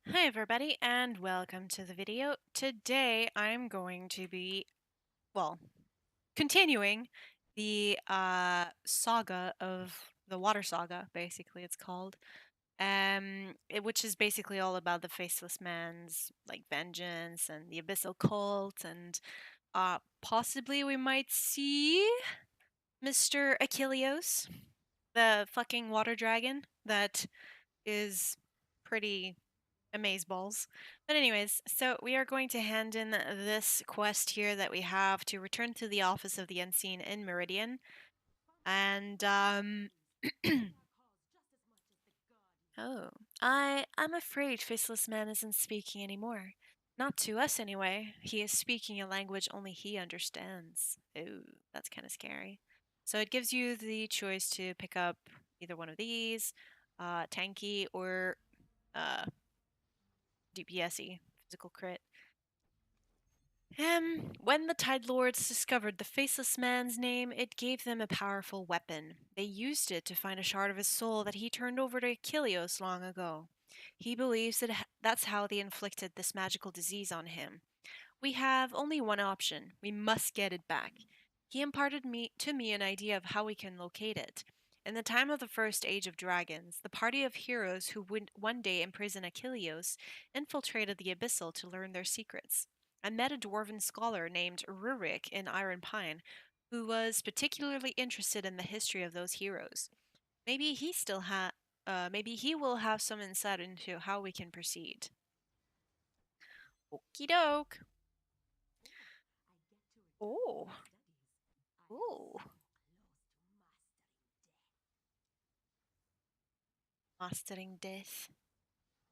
Hi everybody and welcome to the video. Today I'm going to be, well, continuing the saga of the water saga, basically it's called. Which is basically all about the faceless man's like vengeance and the abyssal cult and possibly we might see Mr. Achilleos, the fucking water dragon that is pretty amazeballs. But anyways, so we are going to hand in this quest here that we have to return to the office of the unseen in Meridian. And oh, I'm afraid Faceless Man isn't speaking anymore. Not to us anyway. He is speaking a language only he understands. Oh, that's kind of scary. So it gives you the choice to pick up either one of these, tanky or DPSy, physical crit. When the Tide Lords discovered the Faceless Man's name, it gave them a powerful weapon. They used it to find a shard of his soul that he turned over to Achilleos long ago. He believes that that's how they inflicted this magical disease on him. We have only one option. We must get it back. He imparted to me an idea of how we can locate it. In the time of the first age of dragons, the party of heroes who would one day imprison Achilleos infiltrated the Abyssal to learn their secrets. I met a dwarven scholar named Rurik in Iron Pine, who was particularly interested in the history of those heroes. Maybe he still maybe he will have some insight into how we can proceed. Okie doke. Oh. Ooh. Mastering death.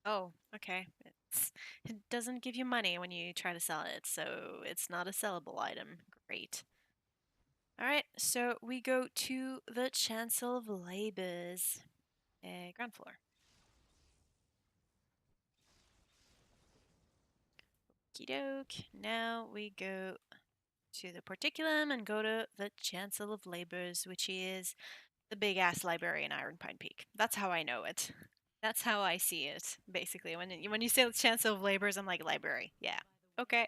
Oh, okay. It doesn't give you money when you try to sell it, so it's not a sellable item. Great. Alright, so we go to the Chancel of Labors. Ground floor. Okie doke. Now we go to the Porticulum and go to the Chancel of Labors, which is the big ass library in Iron Pine Peak. That's how I know it. That's how I see it, basically. When you say the Chancel of Labors, I'm like library. Yeah. Okay.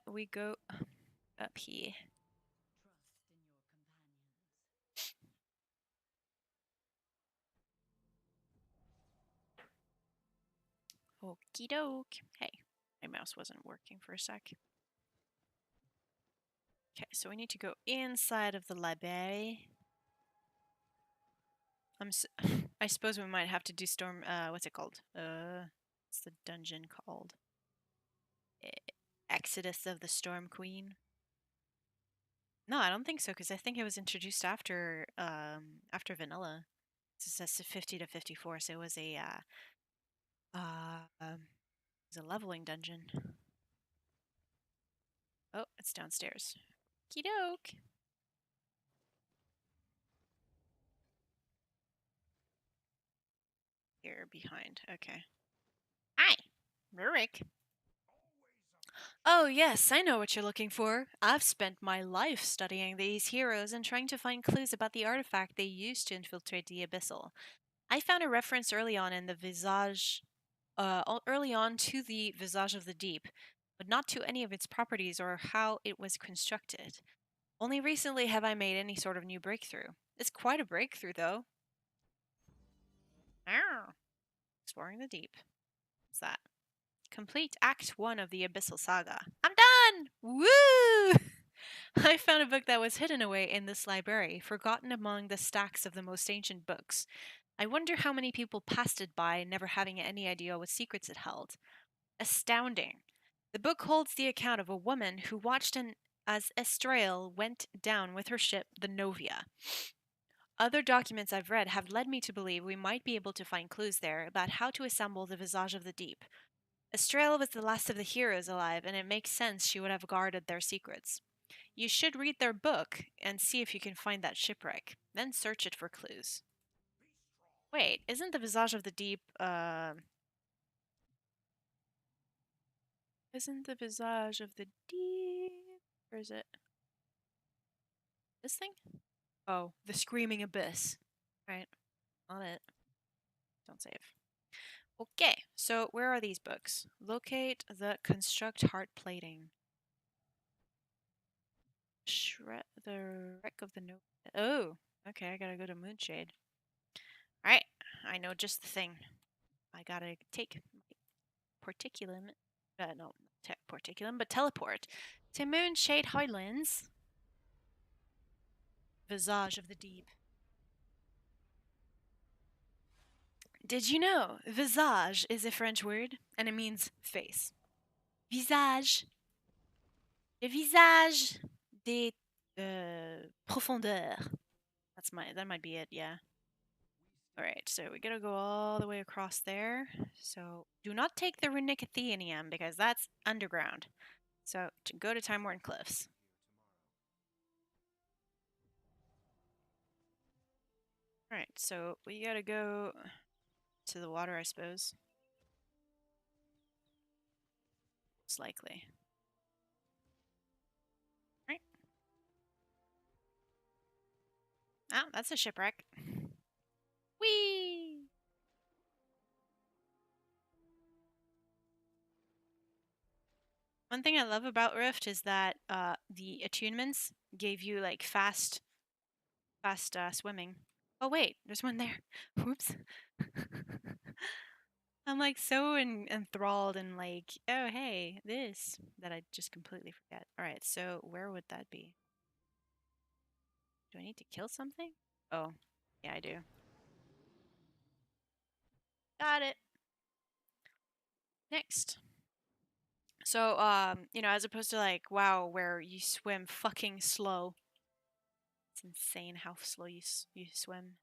We go up here. Okie doke. Hey, my mouse wasn't working for a sec. Okay, so we need to go inside of the library. I suppose we might have to do storm. What's it called? What's the dungeon called? Exodus of the Storm Queen. No, I don't think so, because I think it was introduced after Vanilla. It says 50 to 54, so it was a leveling dungeon. Oh, it's downstairs. Okie doke. Here behind. Okay. Hi, Rurik. Oh, yes, I know what you're looking for. I've spent my life studying these heroes and trying to find clues about the artifact they used to infiltrate the Abyssal. I found a reference early on in the Visage, early on to the Visage of the Deep, but not to any of its properties or how it was constructed. Only recently have I made any sort of new breakthrough. It's quite a breakthrough, though. Ow. Exploring the Deep. What's that? Complete Act 1 of the Abyssal Saga. I'm done! Woo! I found a book that was hidden away in this library, forgotten among the stacks of the most ancient books. I wonder how many people passed it by, never having any idea what secrets it held. Astounding. The book holds the account of a woman who watched as Estrail went down with her ship, the Novia. Other documents I've read have led me to believe we might be able to find clues there about how to assemble the Visage of the Deep. Estrella was the last of the heroes alive, and it makes sense she would have guarded their secrets. You should read their book and see if you can find that shipwreck, then search it for clues. Wait, isn't the Visage of the Deep, Isn't the Visage of the Deep... Where is it? This thing? Oh, the Screaming Abyss. Right, not it. Don't save. Okay, so where are these books? Locate the construct heart plating. The wreck of the note. Oh, okay, I gotta go to Moonshade. Alright, I know just the thing. I gotta take my porticulum. No, not porticulum, but teleport to Moonshade Highlands. Visage of the Deep. Did you know visage is a French word and it means face? Visage. Le visage des profondeurs. That might be it, yeah. Alright, so we gotta go all the way across there. So do not take the runic Athenium because that's underground. So to go to Time Worn Cliffs. Alright, so we gotta go to the water, I suppose. Most likely. Right. Oh, that's a shipwreck. Whee! One thing I love about Rift is that the attunements gave you like fast swimming. Oh wait, there's one there. Whoops. I'm like so enthralled and like, oh hey, this that I just completely forget. All right, so where would that be? Do I need to kill something? Oh, yeah, I do. Got it. Next. So, as opposed to like, wow, where you swim fucking slow. It's insane how slow you swim.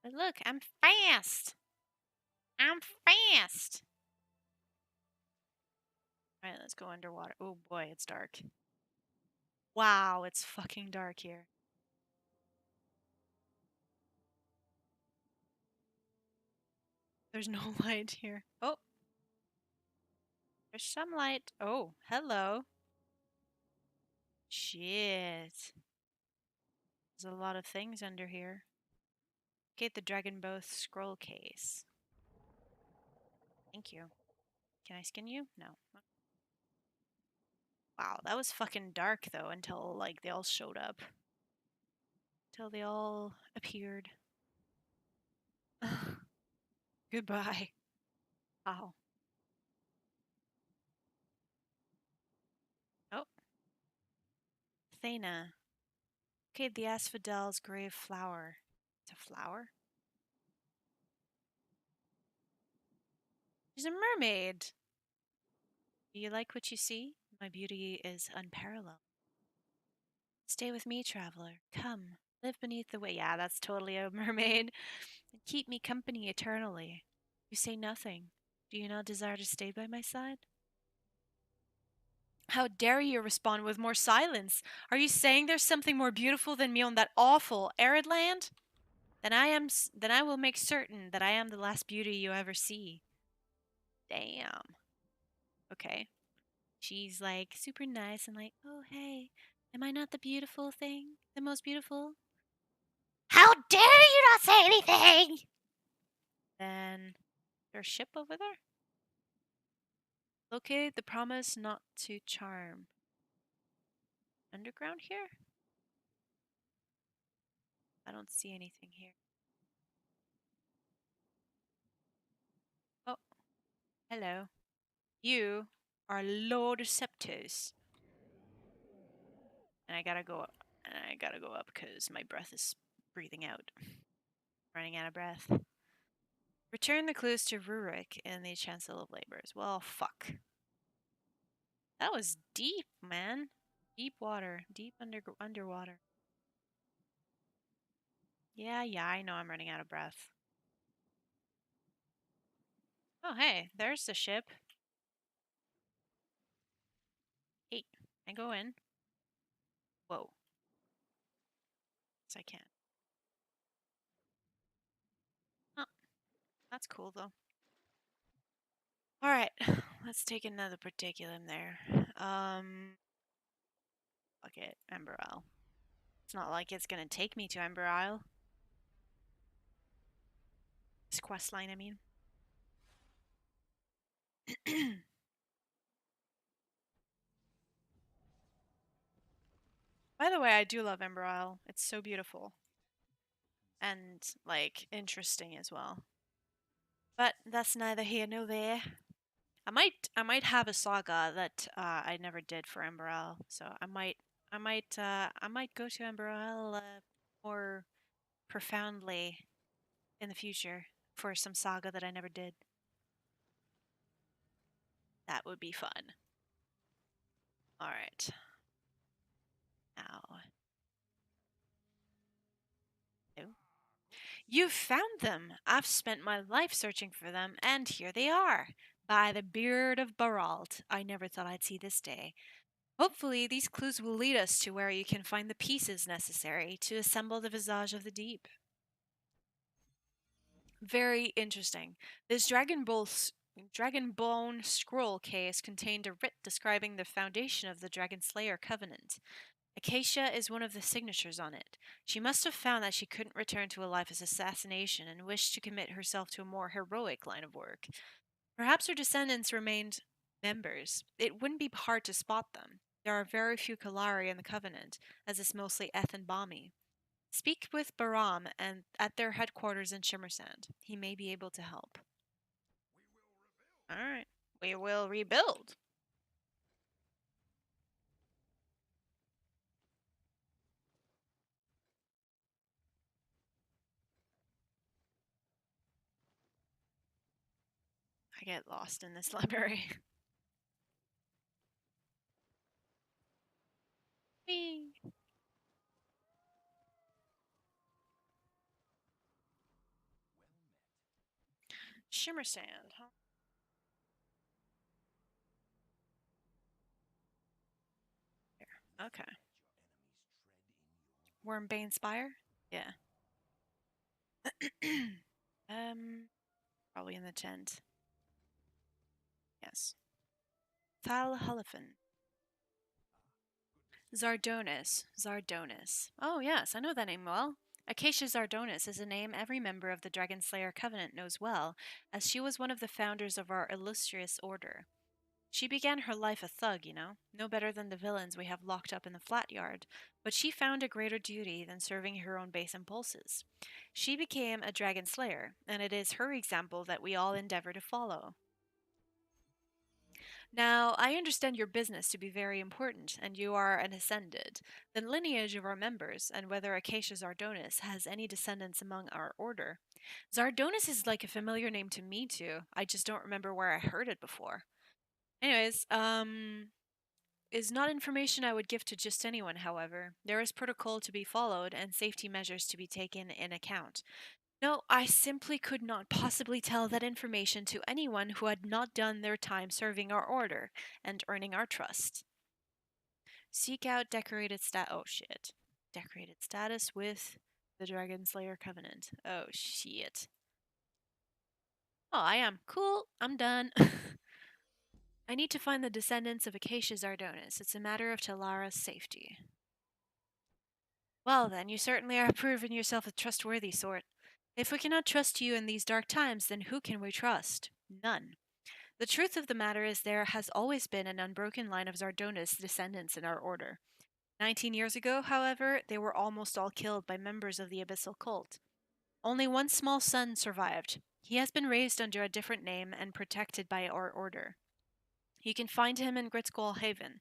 But look, I'm fast. I'm fast. All right, let's go underwater. Oh boy, it's dark. Wow, it's fucking dark here. There's no light here. Oh, there's some light. Oh, hello. Shit. There's a lot of things under here. Get the Dragon Bow scroll case. Thank you. Can I skin you? No. Wow, that was fucking dark though until like they all showed up. Until they all appeared. Goodbye. Wow. Oh, Thana. Okay, the Asphodel's grave flower. It's a flower? She's a mermaid. Do you like what you see? My beauty is unparalleled. Stay with me, traveler. Come, live beneath the way. Yeah, that's totally a mermaid. And keep me company eternally. You say nothing. Do you not desire to stay by my side? How dare you respond with more silence? Are you saying there's something more beautiful than me on that awful arid land? Then I will make certain that I am the last beauty you ever see. Damn. Okay. She's like super nice and like, oh hey, am I not the beautiful thing? The most beautiful? How dare you not say anything? Then there's a ship over there. Locate the promise not to charm. Underground here? I don't see anything here. Oh, hello. You are Lord Septos. And I gotta go up. And I gotta go up because my breath is breathing out. Running out of breath. Return the clues to Rurik in the Chancel of Labors. Well, fuck. That was deep, man. Deep water. Deep underwater. Yeah, I know I'm running out of breath. Oh, hey, there's the ship. Hey, I go in. Whoa. Yes, I can. Oh, that's cool, though. Alright, let's take another particulum there. Fuck it, Ember Isle. It's not like it's gonna take me to Ember Isle. This quest line, I mean. By the way, I do love Ember Isle. It's so beautiful and like interesting as well. But that's neither here nor there. I might have a saga that I never did for Ember Isle, so I might go to Ember Isle more profoundly in the future for some saga that I never did. That would be fun. All right. Now, no. You've found them. I've spent my life searching for them, and here they are. By the beard of Baralt, I never thought I'd see this day. Hopefully, these clues will lead us to where you can find the pieces necessary to assemble the Visage of the Deep. Very interesting. This Dragonbone scroll case contained a writ describing the foundation of the Dragon Slayer Covenant. Acacia is one of the signatures on it. She must have found that she couldn't return to a life as assassination and wished to commit herself to a more heroic line of work. Perhaps her descendants remained members. It wouldn't be hard to spot them. There are very few Kalari in the Covenant, as it's mostly Eth and Bami. Speak with Baram and at their headquarters in Shimmersand. He may be able to help. Alright. We will rebuild. I get lost in this library. Whee! Shimmersand, huh? Here. Okay. Wormbane Spire? Yeah. Probably in the tent. Yes. Thal Hullifin. Zardonis. Zardonis. Oh, yes, I know that name well. Acacia Zardonis is a name every member of the Dragon Slayer Covenant knows well, as she was one of the founders of our illustrious order. She began her life a thug, no better than the villains we have locked up in the flat yard, but she found a greater duty than serving her own base impulses. She became a dragon slayer, and it is her example that we all endeavor to follow. Now, I understand your business to be very important, and you are an ascended. The lineage of our members, and whether Acacia Zardonis has any descendants among our order. Zardonis is like a familiar name to me, too. I just don't remember where I heard it before. Anyways, is not information I would give to just anyone, however. There is protocol to be followed and safety measures to be taken in account. No, I simply could not possibly tell that information to anyone who had not done their time serving our order and earning our trust. Seek out decorated oh shit. Decorated status with the Dragon Slayer Covenant. Oh shit. Oh, I am. Cool. I'm done. I need to find the descendants of Acacia Zardonis. It's a matter of Talara's safety. Well, then, you certainly are proving yourself a trustworthy sort. If we cannot trust you in these dark times, then who can we trust? None. The truth of the matter is there has always been an unbroken line of Zardonis descendants in our order. 19 years ago, however, they were almost all killed by members of the Abyssal cult. Only one small son survived. He has been raised under a different name and protected by our order. You can find him in Gritskull Haven.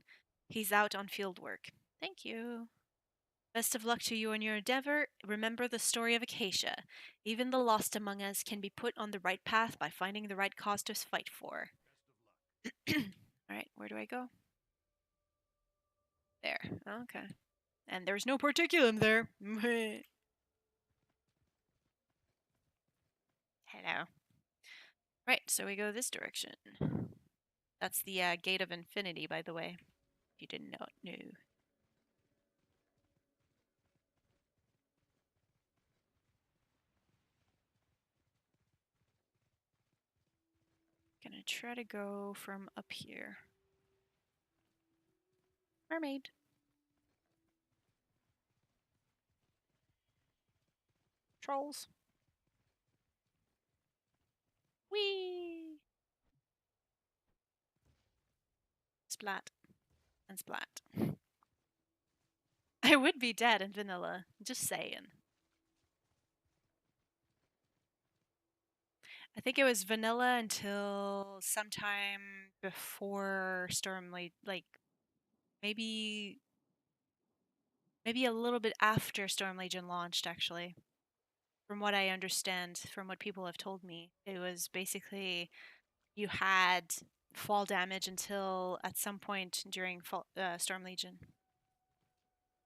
He's out on field work. Thank you. Best of luck to you in your endeavor. Remember the story of Acacia. Even the lost among us can be put on the right path by finding the right cause to fight for. Alright, where do I go? There. Okay. And there's no particulum there. Hello. Right, so we go this direction. That's the Gate of Infinity, by the way. If you didn't know. No. Gonna try to go from up here. Mermaid. Trolls. Whee! Splat and splat. I would be dead in vanilla. Just saying. I think it was vanilla until sometime before Stormlight, like maybe maybe a little bit after Storm Legion launched, actually. From what I understand, from what people have told me, it was basically you had fall damage until at some point during Storm Legion.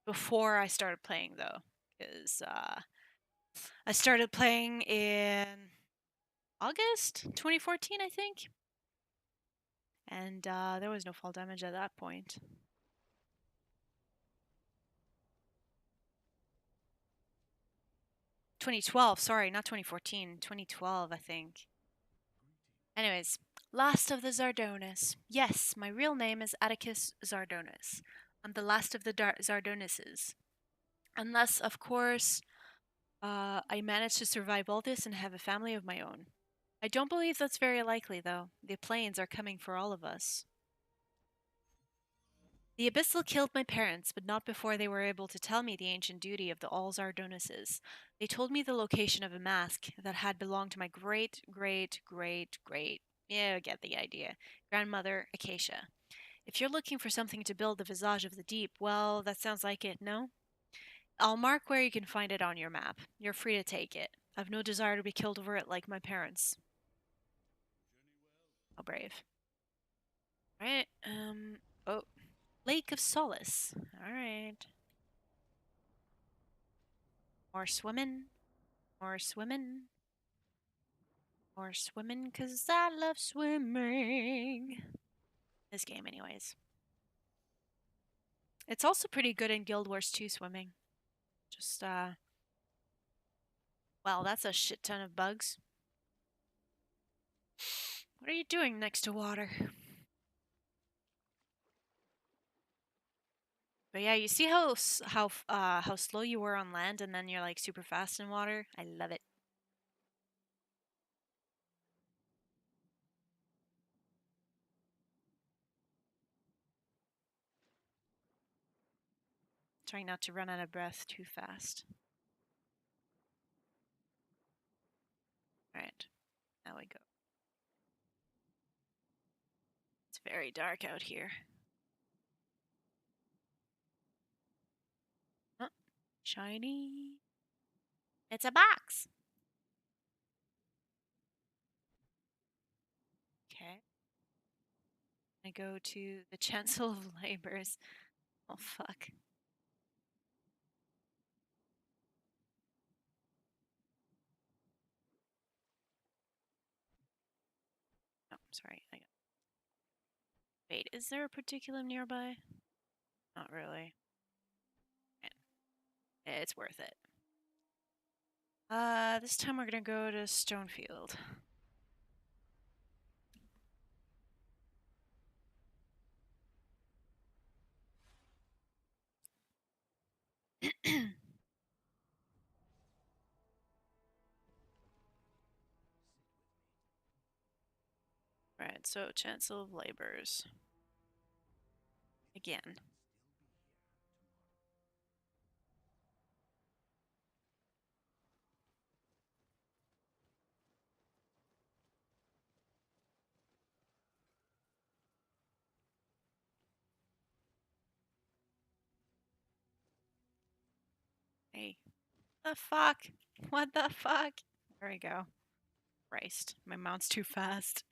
Before I started playing, though, because I started playing in August 2014, I think, and there was no fall damage at that point. 2012, sorry, not 2014, 2012, I think. Anyways, last of the Zardonis. Yes, my real name is Atticus Zardonis. I'm the last of the Zardonises. Unless, of course, I manage to survive all this and have a family of my own. I don't believe that's very likely, though. The planes are coming for all of us. The Abyssal killed my parents, but not before they were able to tell me the ancient duty of the All Zardonises. They told me the location of a mask that had belonged to my great, yeah, I get the idea, grandmother, Acacia. If you're looking for something to build the Visage of the Deep, well, that sounds like it, no? I'll mark where you can find it on your map. You're free to take it. I've no desire to be killed over it like my parents. How brave. Alright, oh. Lake of Solace. Alright. More swimming. More swimming. More swimming, 'cause I love swimming. This game, anyways. It's also pretty good in Guild Wars 2 swimming. Just, well, that's a shit ton of bugs. What are you doing next to water? But yeah, you see how slow you were on land, and then you're like super fast in water. I love it. Trying not to run out of breath too fast. All right, now we go. It's very dark out here. Oh, shiny. It's a box. Okay. I go to the Chancel of Labors. Oh, fuck. Oh, sorry. Wait, is there a particulum nearby? Not really. It's worth it. This time we're gonna go to Stonefield. Right, so Chancel of Labors. Again. Hey. The fuck? What the fuck? There we go. Christ, my mount's too fast.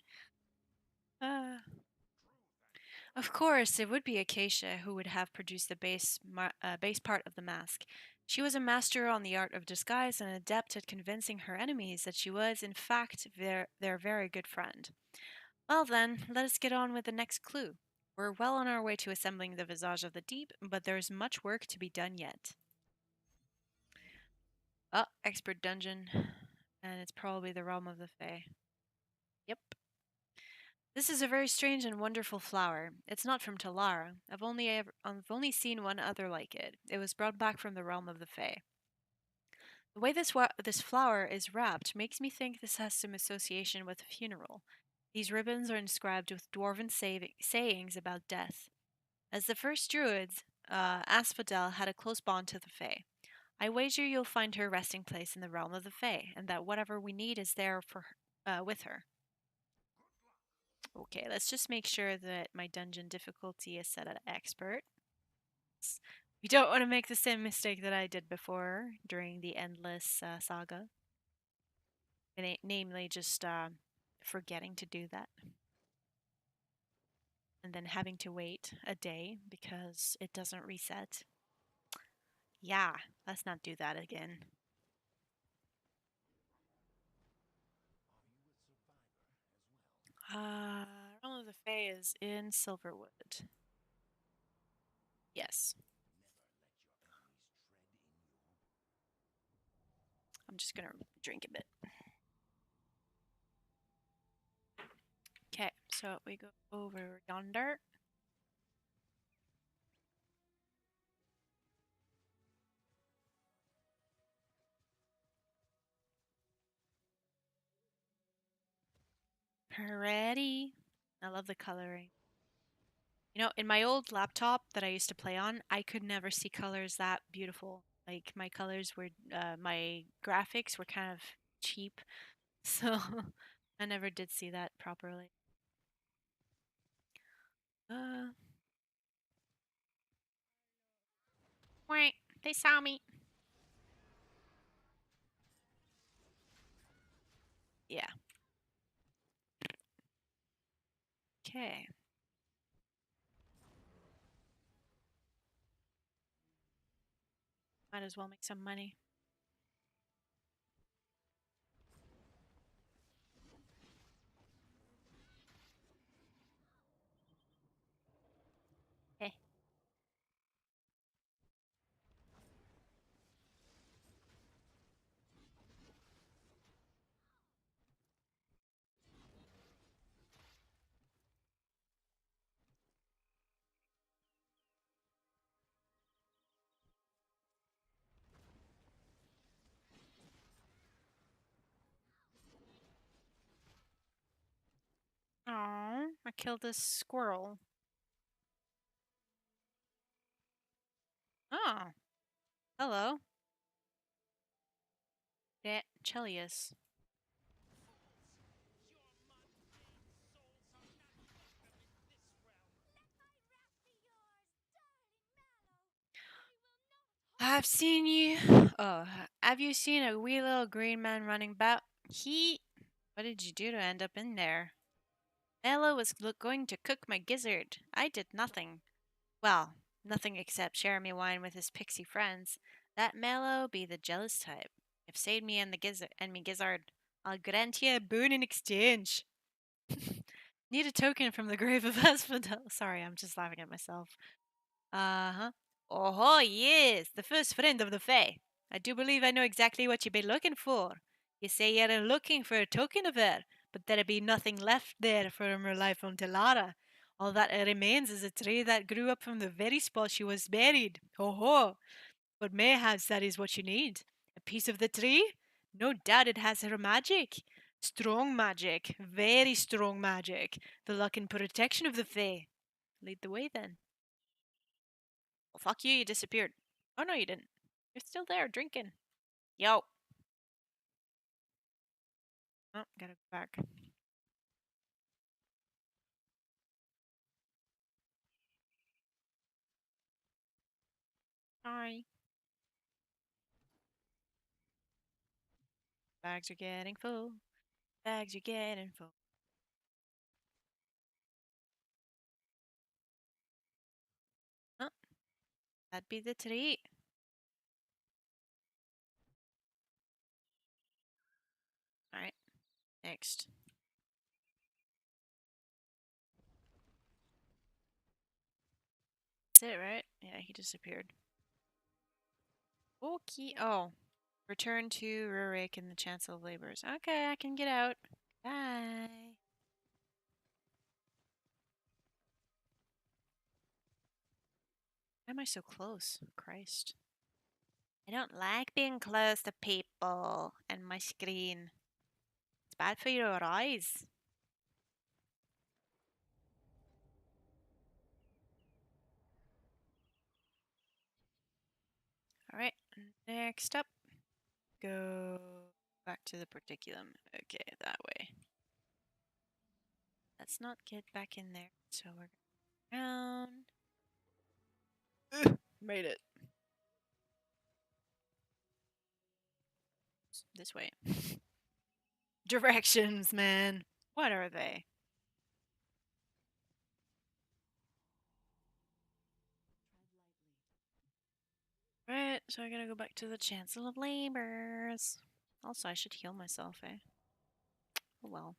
Of course, it would be Acacia who would have produced the base part of the mask. She was a master on the art of disguise and adept at convincing her enemies that she was, in fact, their very good friend. Well then, let us get on with the next clue. We're well on our way to assembling the Visage of the Deep, but there's much work to be done yet. Oh, expert dungeon. And it's probably the realm of the Fae. Yep. This is a very strange and wonderful flower. It's not from Talara. I've only seen one other like it. It was brought back from the realm of the Fae. The way this flower is wrapped makes me think this has some association with a funeral. These ribbons are inscribed with dwarven sayings about death. As the first druids, Asphodel had a close bond to the Fae. I wager you'll find her resting place in the realm of the Fae, and that whatever we need is there for her, with her. Okay, let's just make sure that my dungeon difficulty is set at expert. We don't want to make the same mistake that I did before during the endless saga, namely just forgetting to do that and then having to wait a day because it doesn't reset. Yeah, let's not do that again. Realm of the Fae is in Silverwood. Yes. I'm just gonna drink a bit. Okay, so we go over yonder. Ready. I love the coloring. You know, in my old laptop that I used to play on, I could never see colors that beautiful. Like my colors were, my graphics were kind of cheap, so I never did see that properly. Uh, wait, they saw me. Yeah. Okay. Might as well make some money. Eh. Oh, I killed a squirrel. Oh, hello. Chelius. I've seen you. Oh, have you seen a wee little green man running about? What did you do to end up in there? Ella was going to cook my gizzard. I did nothing. Well, nothing except share me wine with his pixie friends. That Mello be the jealous type. If saved me and the gizzard and me gizzard, I'll grant ye a boon in exchange. Need a token from the grave of Asphodel. Sorry, I'm just laughing at myself. Uh-huh. Oh, yes, the first friend of the Fae. I do believe I know exactly what you be looking for. You say you're looking for a token of her, but there be nothing left there from her life on Telara. All that remains is a tree that grew up from the very spot she was buried. Ho ho! But mayhaps that is what you need. A piece of the tree? No doubt it has her magic. Strong magic. Very strong magic. The luck and protection of the Fae. Lead the way then. Well, fuck you, you disappeared. Oh, no, you didn't. You're still there drinking. Yo. Oh, gotta go back. Sorry. Bags are getting full. Bags are getting full. Oh, that'd be the tree. Alright, next. That's it, right? Yeah, he disappeared. Okay. Oh, return to Rurik in the Chancel of Labors. Okay, I can get out. Bye. Why am I so close? Christ. I don't like being close to people and my screen. It's bad for your eyes. Alright, next up, go back to the particulum. Okay, that way. Let's not get back in there. So we're going down. Made it. This way. Directions, man. What are they? Right, so I gotta go back to the Chancel of Labors. Also, I should heal myself, eh? Oh well.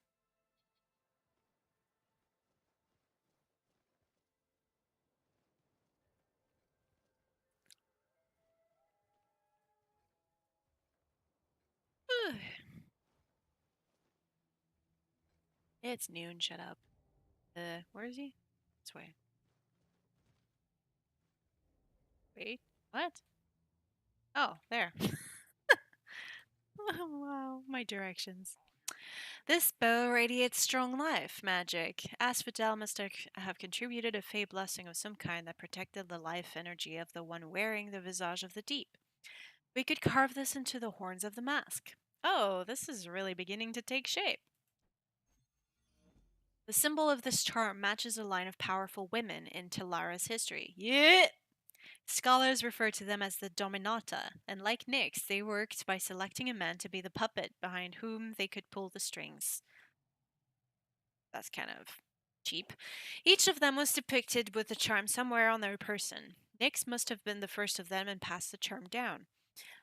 It's noon, shut up. Where is he? This way. Wait, what? Oh, there. Wow, my directions. This bow radiates strong life magic. Asphodel must have contributed a fey blessing of some kind that protected the life energy of the one wearing the Visage of the Deep. We could carve this into the horns of the mask. Oh, this is really beginning to take shape. The symbol of this charm matches a line of powerful women in Talara's history. Yeah! Scholars refer to them as the Dominata, and like Nyx, they worked by selecting a man to be the puppet behind whom they could pull the strings. That's kind of cheap. Each of them was depicted with the charm somewhere on their person. Nyx must have been the first of them and passed the charm down.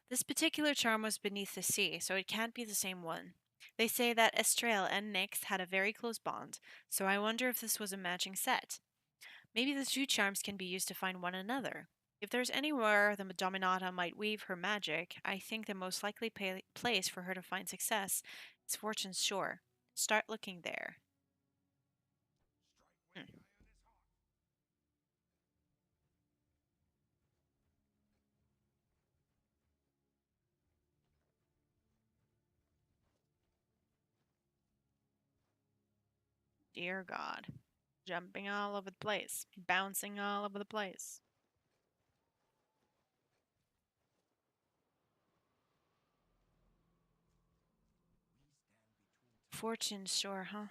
This particular charm was beneath the sea, so it can't be the same one. They say that Estrelle and Nyx had a very close bond, so I wonder if this was a matching set. Maybe the two charms can be used to find one another. If there's anywhere the Dominata might weave her magic, I think the most likely place for her to find success is Fortune's Shore. Start looking there. Hmm. Dear God. Jumping all over the place, bouncing all over the place. Fortune's Shore, huh?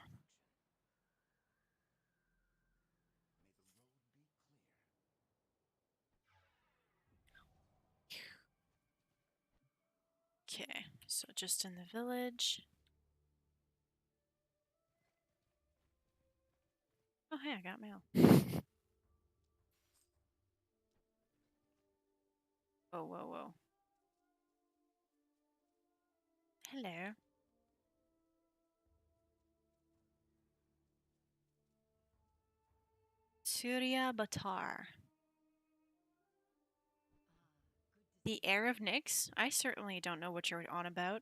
Okay, so just in the village. Oh, hey, I got mail. Whoa, whoa, whoa. Hello. Surya Batar. The heir of Nyx? I certainly don't know what you're on about.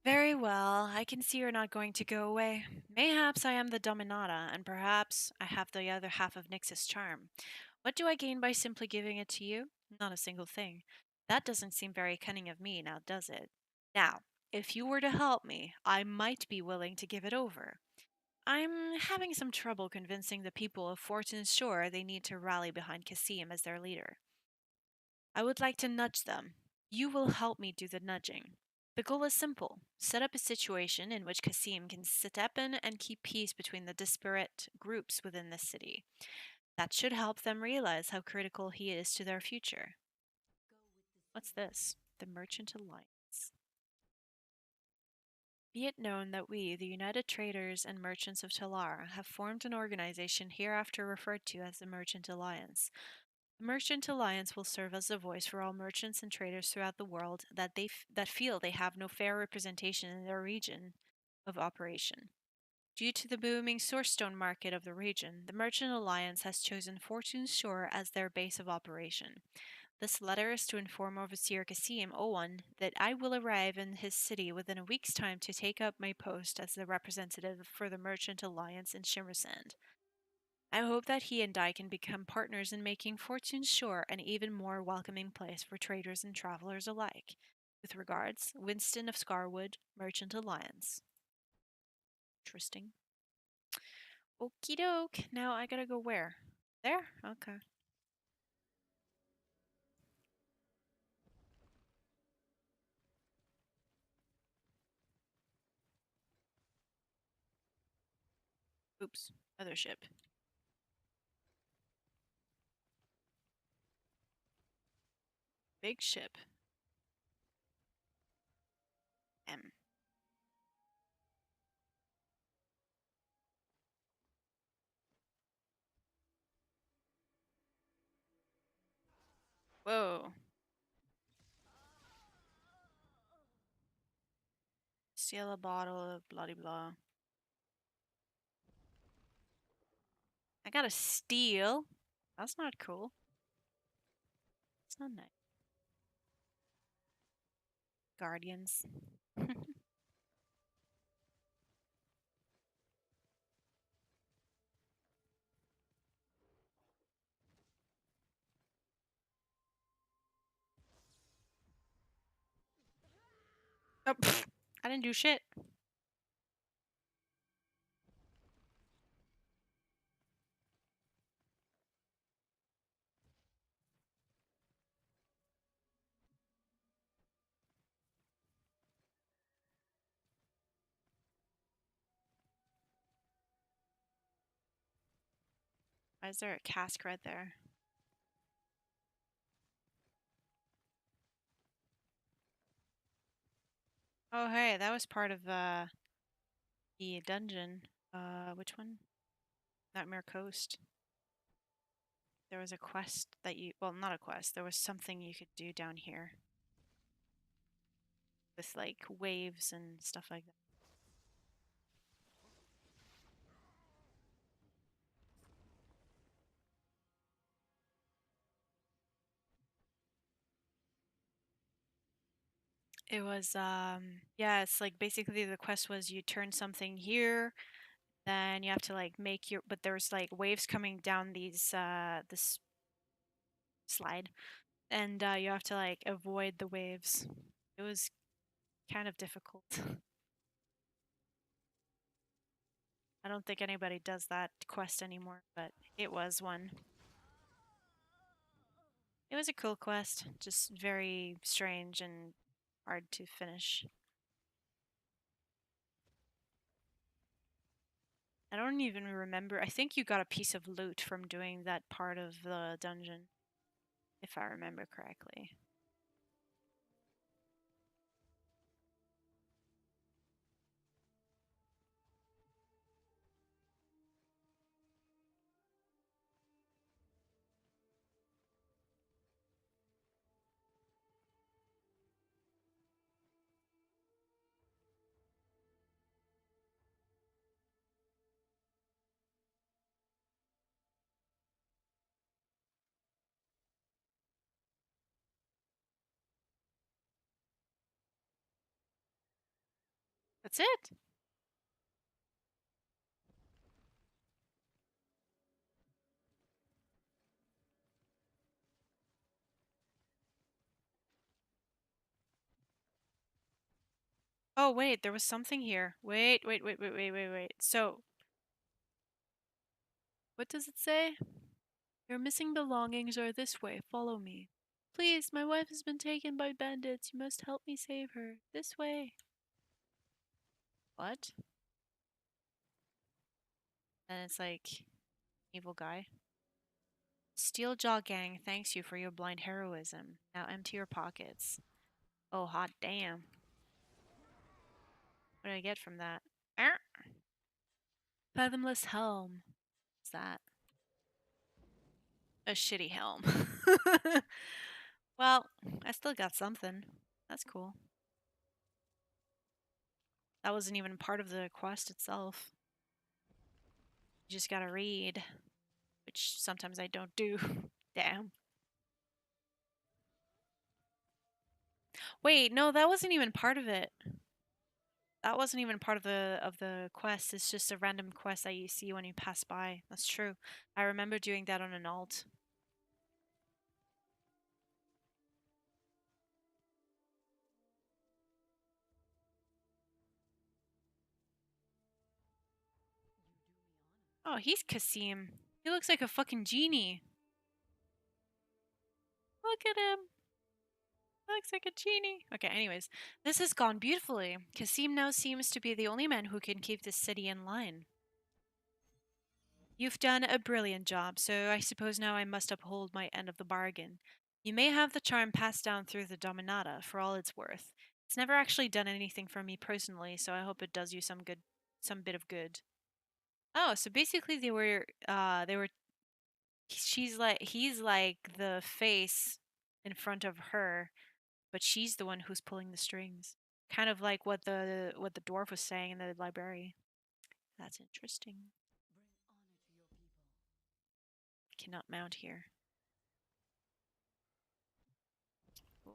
Very well, I can see you're not going to go away. Mayhaps I am the Dominata, and perhaps I have the other half of Nyx's charm. What do I gain by simply giving it to you? Not a single thing. That doesn't seem very cunning of me, now does it? Now, if you were to help me, I might be willing to give it over. I'm having some trouble convincing the people of Fortune's Shore they need to rally behind Cassim as their leader. I would like to nudge them. You will help me do the nudging. The goal is simple: set up a situation in which Cassim can step in and keep peace between the disparate groups within the city. That should help them realize how critical he is to their future. What's this? The Merchant Alliance. Be it known that we, the United Traders and Merchants of Talara, have formed an organization hereafter referred to as the Merchant Alliance. The Merchant Alliance will serve as a voice for all merchants and traders throughout the world that feel they have no fair representation in their region of operation. Due to the booming sourcestone market of the region, the Merchant Alliance has chosen Fortune's Shore as their base of operation. This letter is to inform Overseer Cassim Owen that I will arrive in his city within a week's time to take up my post as the representative for the Merchant Alliance in Shimmersand. I hope that he and I can become partners in making Fortune's Shore an even more welcoming place for traders and travelers alike. With regards, Winston of Scarwood, Merchant Alliance. Interesting. Okie doke. Now I gotta go where? There? Okay. Oops. Other ship. Big ship. M. Whoa. Steal a bottle of blah blah. I gotta steal. That's not cool. It's not nice. Guardians. Oh, pfft. I didn't do shit. Why is there a cask right there? Oh, hey, that was part of the dungeon. Which one? Nightmare Coast. There was a quest that you, well, not a quest. There was something you could do down here with like waves and stuff like that. It was yeah, it's like basically the quest was you turn something here, then you have to like make your, but there's like waves coming down this slide, and you have to like avoid the waves. It was kind of difficult. I don't think anybody does that quest anymore, but it was one. It was a cool quest, just very strange and hard to finish. I don't even remember. I think you got a piece of loot from doing that part of the dungeon, if I remember correctly. That's it. Oh, wait, there was something here. Wait. So, what does it say? Your missing belongings are this way. Follow me. Please, my wife has been taken by bandits. You must help me save her. This way. What? And it's like, evil guy. Steeljaw Gang thanks you for your blind heroism. Now empty your pockets. Oh, hot damn. What do I get from that? Arr! Fathomless helm. What's that? A shitty helm. Well, I still got something. That's cool. That wasn't even part of the quest itself. You just gotta read, which sometimes I don't do. Damn. Wait, no, that wasn't even part of it. That wasn't even part of the quest. It's just a random quest that you see when you pass by. That's true. I remember doing that on an alt. Oh, he's Kasim. He looks like a fucking genie. Look at him. Looks like a genie. Okay, anyways, this has gone beautifully. Kasim now seems to be the only man who can keep this city in line. You've done a brilliant job, so I suppose now I must uphold my end of the bargain. You may have the charm passed down through the Dominata for all it's worth. It's never actually done anything for me personally, so I hope it does you some good, some bit of good. Oh, so basically they were he's like the face in front of her, but she's the one who's pulling the strings. Kind of like what the dwarf was saying in the library. That's interesting. Cannot mount here.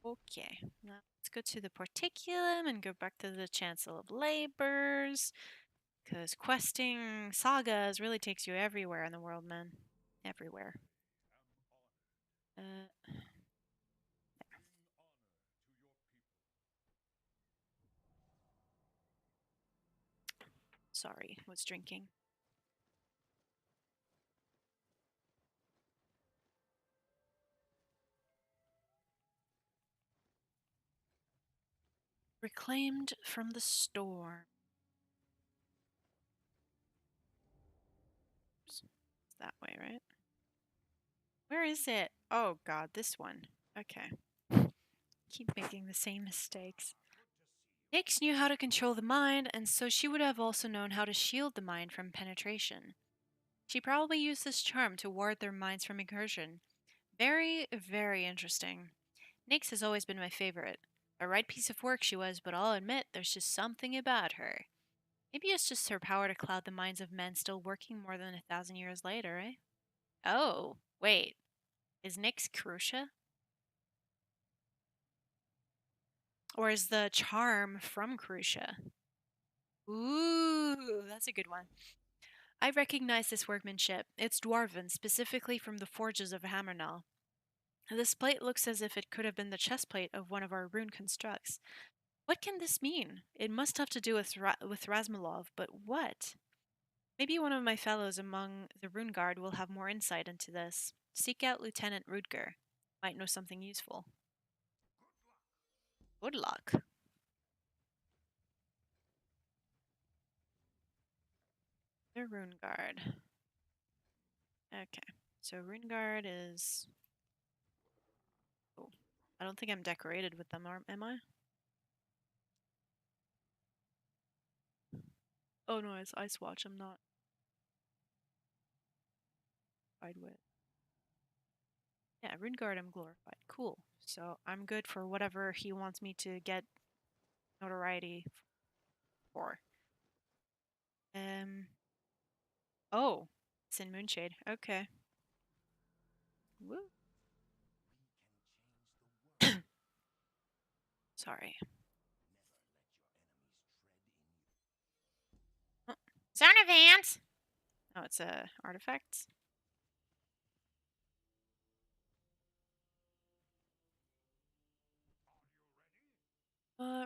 Okay, now let's go to the Porticulum and go back to the Chancel of Labors. Because questing sagas really takes you everywhere in the world, man. Everywhere. Uh, sorry, was drinking. Reclaimed from the storm. It's that way, right? Where is it? Oh god, this one. Okay. Keep making the same mistakes. Nyx knew how to control the mind, and so she would have also known how to shield the mind from penetration. She probably used this charm to ward their minds from incursion. Very, very interesting. Nyx has always been my favorite. A right piece of work she was, but I'll admit there's just something about her. Maybe it's just her power to cloud the minds of men still working more than 1,000 years later, eh? Oh, wait. Is Nyx Crucia? Or is the charm from Crucia? Ooh, that's a good one. I recognize this workmanship. It's dwarven, specifically from the forges of Hammernell. This plate looks as if it could have been the chest plate of one of our rune constructs. What can this mean? It must have to do with Razmulov, but what? Maybe one of my fellows among the Rune Guard will have more insight into this. Seek out Lieutenant Rudger. Might know something useful. Good luck. The Rune Guard. Okay, so Rune Guard is... Oh, I don't think I'm decorated with them, am I? Oh no, it's Ice Watch, I'm not glorified with. Yeah, Rune Guard, I'm glorified. Cool. So I'm good for whatever he wants me to get notoriety for. Um. Oh, it's in Moonshade. Okay. Woo. Sorry. Oh, Zonavant! Oh, it's a artifact.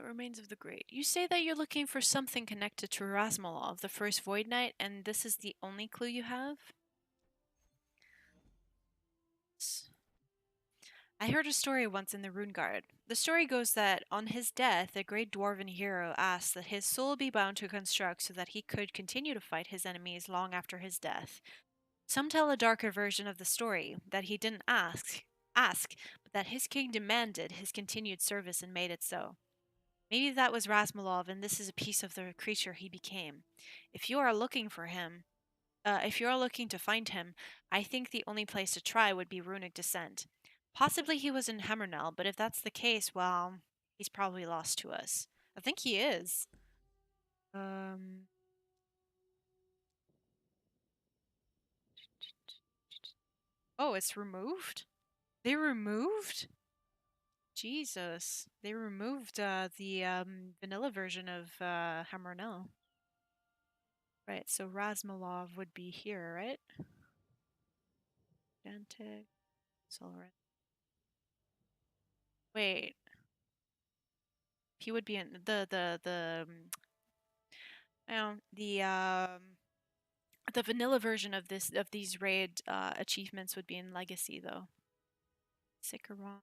Remains of the Great. You say that you're looking for something connected to Rasmolov, the first Void Knight, and this is the only clue you have? I heard a story once in the Rune Guard. The story goes that on his death, a great dwarven hero asked that his soul be bound to construct so that he could continue to fight his enemies long after his death. Some tell a darker version of the story, that he didn't ask, but that his king demanded his continued service and made it so. Maybe that was Rasmulov, and this is a piece of the creature he became. If you are looking for him, if you are looking to find him, I think the only place to try would be Runic Descent. Possibly he was in Hammernell, but if that's the case, well, he's probably lost to us. I think he is. Um. Oh, it's removed? They removed? Jesus. They removed the vanilla version of Hammernell. Right, so Razmulov would be here, right? Gigantic. Solar. Wait. He would be in the vanilla version of these raid achievements would be in Legacy though. Sikaron,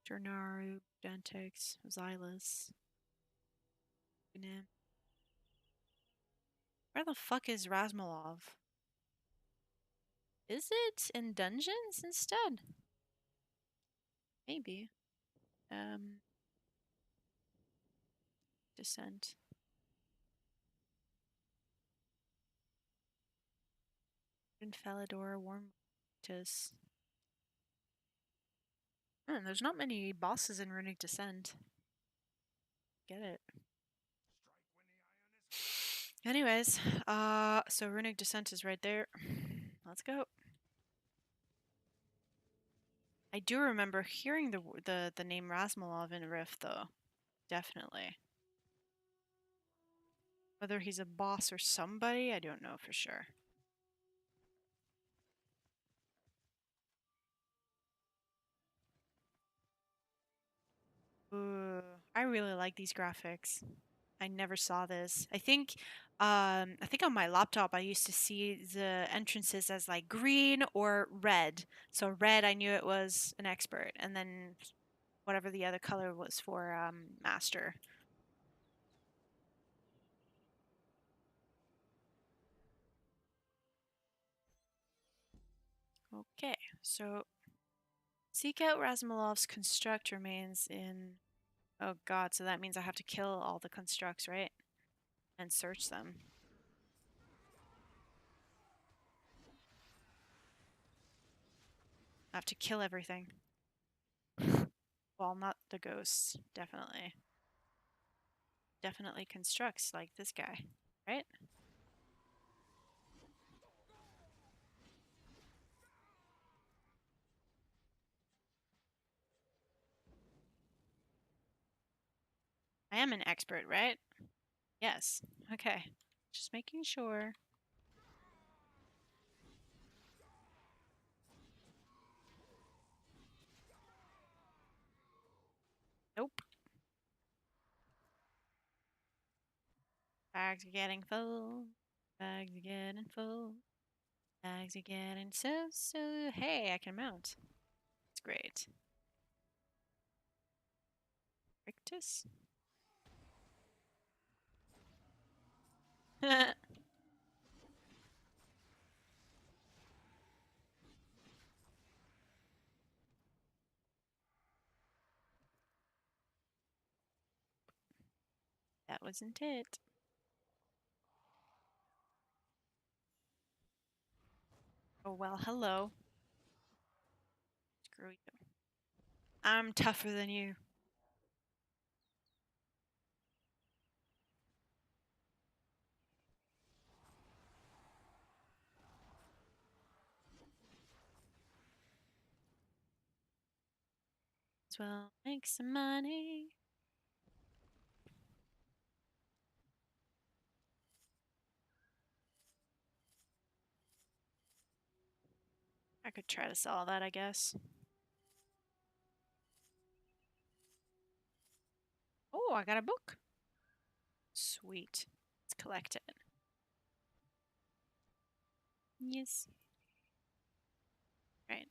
Jernaru, Dantix, Xylus. Where the fuck is Razmulov? Is it in dungeons instead? Maybe. Descent. Infelidor, Warm Tis. There's not many bosses in Runic Descent. Get it. Anyways, so Runic Descent is right there. Let's go. I do remember hearing the name Razmalov in Rift, though. Definitely. Whether he's a boss or somebody, I don't know for sure. Ooh, I really like these graphics. I never saw this. I think on my laptop I used to see the entrances as like green or red. So red, I knew it was an expert, and then whatever the other color was for master. Okay, so seek out Razmalov's construct remains in. Oh god, so that means I have to kill all the constructs, right? And search them. I have to kill everything. Well, not the ghosts, definitely. Definitely constructs like this guy, right? I am an expert, right? Yes. Okay. Just making sure. Nope. Bags are getting full. Bags are getting full. Bags are getting so. Hey, I can mount. It's great. Rictus? That wasn't it. Oh, well, hello. Screw you. I'm tougher than you. As well, make some money. I could try to sell that, I guess. Oh, I got a book. Sweet. Let's collect it. Yes. Right.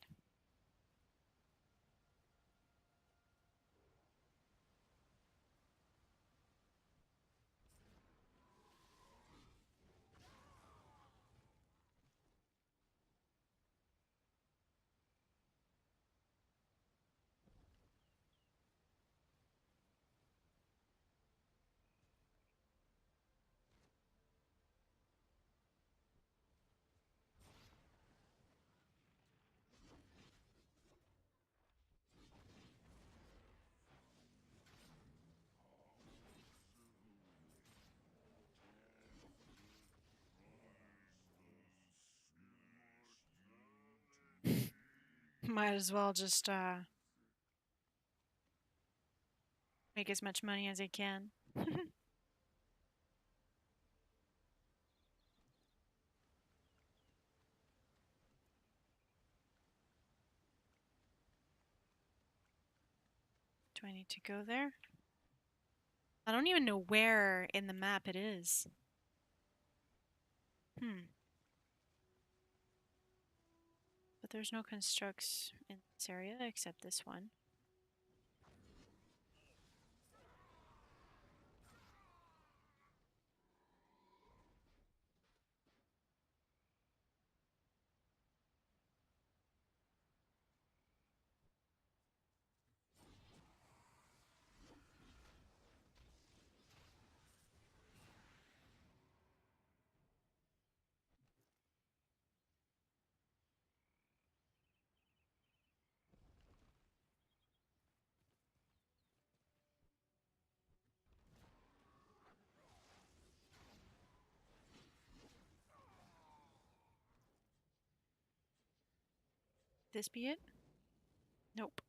Might as well just make as much money as I can. 20 to go there. I don't even know where in the map it is. But there's no constructs in this area except this one. This be it? Nope.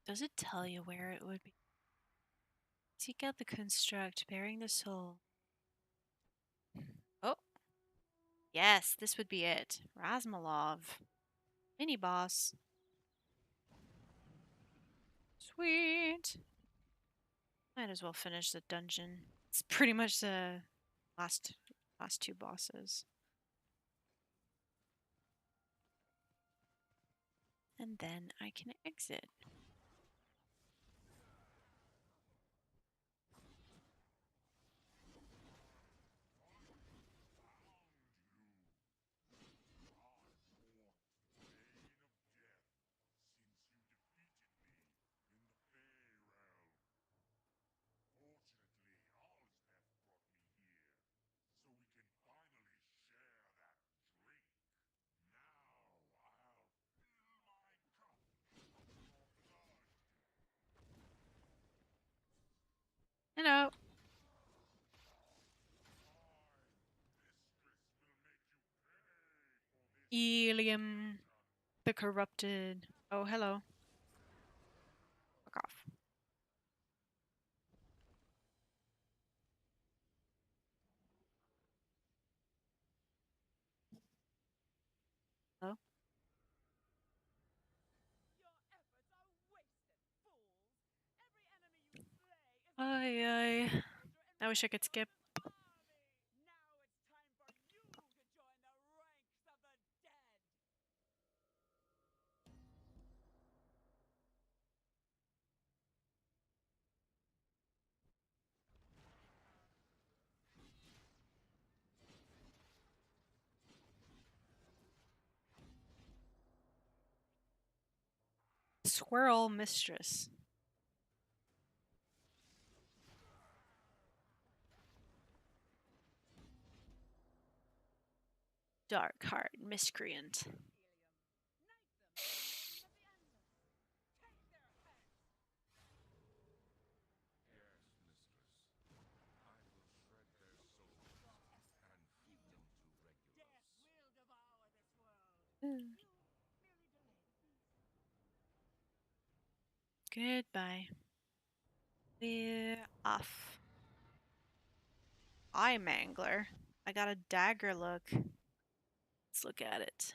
Does it tell you where it would be? Seek out the construct, bearing the soul. Oh, yes, this would be it. Razmalov. Mini boss. Sweet. Might as well finish the dungeon. It's pretty much the last two bosses. And then I can exit. Hello. Ilium the Corrupted. Oh, hello. Fuck off. Hello? Ay, ay. I wish I could skip. Squirrel Mistress. Dark Heart Miscreant. Goodbye. We're off. Eye Mangler. I got a dagger look. Let's look at it.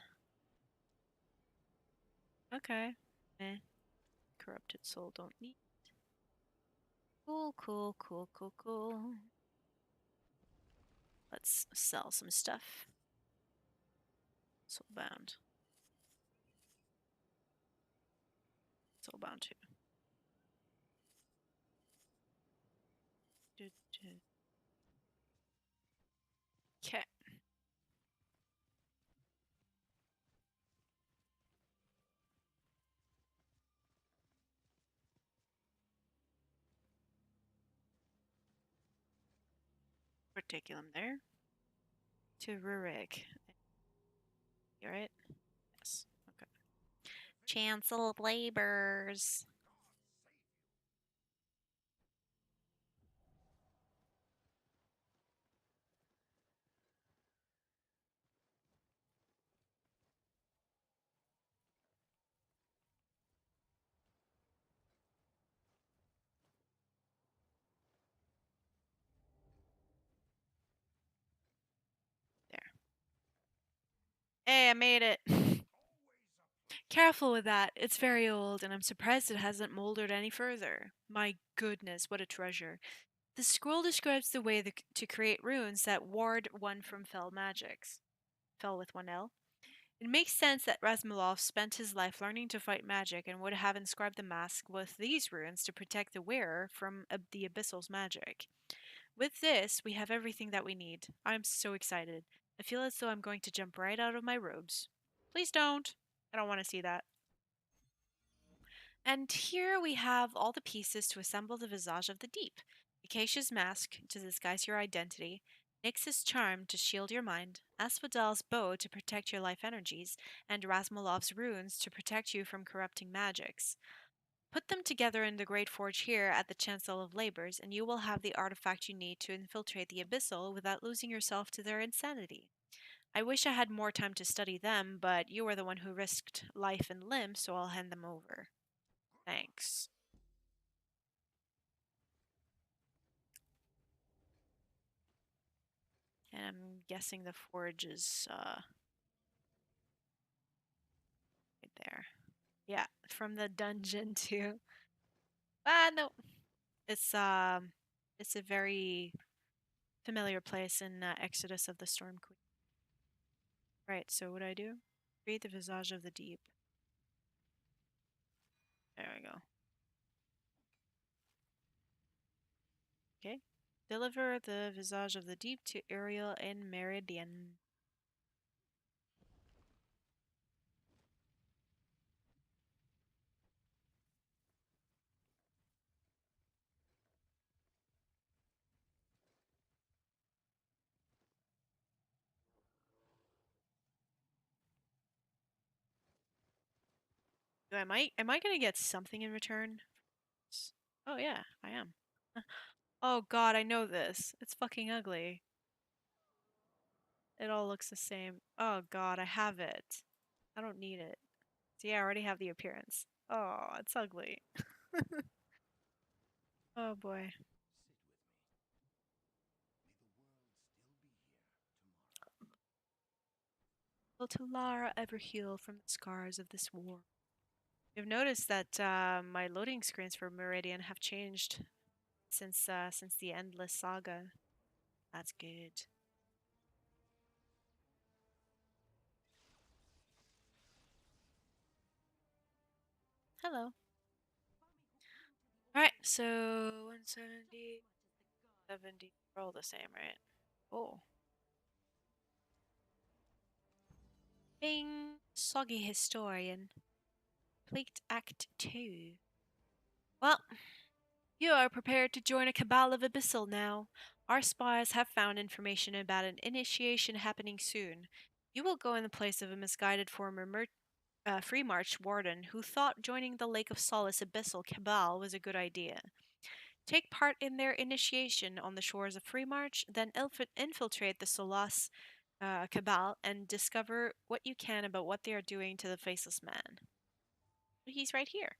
Okay. Eh. Corrupted soul don't need. Cool, cool, cool, cool, cool. Let's sell some stuff. Soulbound. Soulbound too. Okay. Reticulum there. To Rurik. You alright? Yes. Okay. Chancel of Labors. Hey, I made it. Careful with that. It's very old, and I'm surprised it hasn't moldered any further. My goodness, what a treasure. The scroll describes the way to create runes that ward one from fell magics. Fell with one L. It makes sense that Razumilov spent his life learning to fight magic and would have inscribed the mask with these runes to protect the wearer from the Abyssal's magic. With this, we have everything that we need. I'm so excited. I feel as though I'm going to jump right out of my robes. Please don't. I don't want to see that. And here we have all the pieces to assemble the Visage of the Deep. Acacia's mask to disguise your identity, Nyx's charm to shield your mind, Asphodel's bow to protect your life energies, and Razmolov's runes to protect you from corrupting magics. Put them together in the Great Forge here at the Chancel of Labors, and you will have the artifact you need to infiltrate the Abyssal without losing yourself to their insanity. I wish I had more time to study them, but you are the one who risked life and limb, so I'll hand them over. Thanks. And I'm guessing the forge is right there. Yeah, from the dungeon too. Ah, no. It's a very familiar place in Exodus of the Storm Queen. Right, so what do I do? Create the Visage of the Deep. There we go. Okay. Deliver the Visage of the Deep to Ariel in Meridian. Am I gonna get something in return? Oh yeah, I am. Oh god, I know this. It's fucking ugly. It all looks the same. Oh god, I have it. I don't need it. See, I already have the appearance. Oh, it's ugly. Oh boy. Will Talara ever heal from the scars of this war? You've noticed that my loading screens for Meridian have changed since the Endless Saga. That's good. Hello. Alright, so 170, 70, we're all the same, right? Oh. Bing! Soggy Historian. Complete Act 2. Well, you are prepared to join a cabal of Abyssal now. Our spies have found information about an initiation happening soon. You will go in the place of a misguided former Free March warden who thought joining the Lake of Solace Abyssal Cabal was a good idea. Take part in their initiation on the shores of Free March, then infiltrate the Solace Cabal and discover what you can about what they are doing to the Faceless Man. He's right here.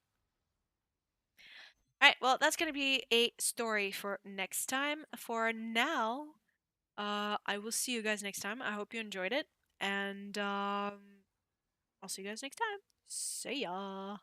Alright, well, that's going to be a story for next time. For now, I will see you guys next time. I hope you enjoyed it. And I'll see you guys next time. See ya.